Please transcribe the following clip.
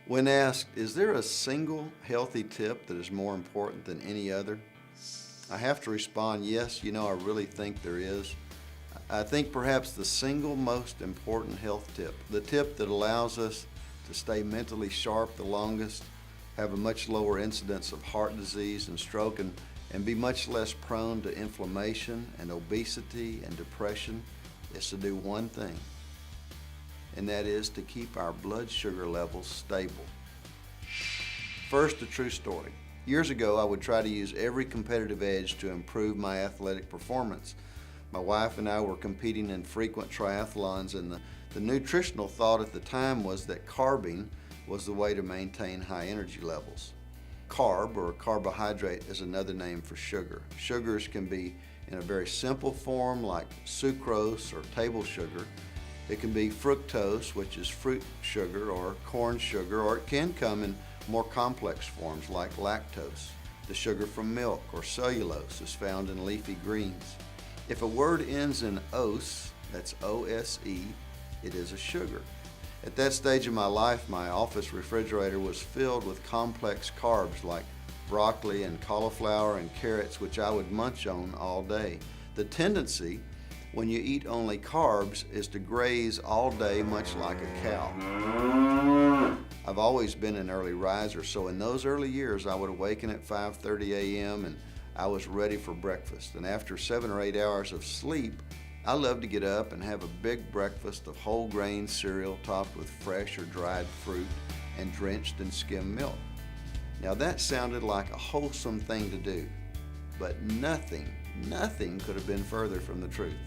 When asked, is there a single healthy tip that is more important than any other? I have to respond, yes, I really think there is. I think perhaps the single most important health tip, the tip that allows us to stay mentally sharp the longest, have a much lower incidence of heart disease and stroke, and be much less prone to inflammation and obesity and depression, is to do one thing, and that is to keep our blood sugar levels stable. First, a true story. Years ago, I would try to use every competitive edge to improve my athletic performance. My wife and I were competing in frequent triathlons, and the nutritional thought at the time was that carbing was the way to maintain high energy levels. Carb, or carbohydrate, is another name for sugar. Sugars can be in a very simple form like sucrose or table sugar. It can be fructose, which is fruit sugar or corn sugar, or it can come in more complex forms like lactose. The sugar from milk or cellulose is found in leafy greens. If a word ends in ose, that's O-S-E, it is a sugar. At that stage of my life, my office refrigerator was filled with complex carbs like broccoli and cauliflower and carrots, which I would munch on all day. The tendency when you eat only carbs is to graze all day, much like a cow. I've always been an early riser, so in those early years I would awaken at 5:30 a.m. and I was ready for breakfast. And after 7 or 8 hours of sleep, I loved to get up and have a big breakfast of whole grain cereal topped with fresh or dried fruit and drenched in skim milk. Now that sounded like a wholesome thing to do, but nothing could have been further from the truth.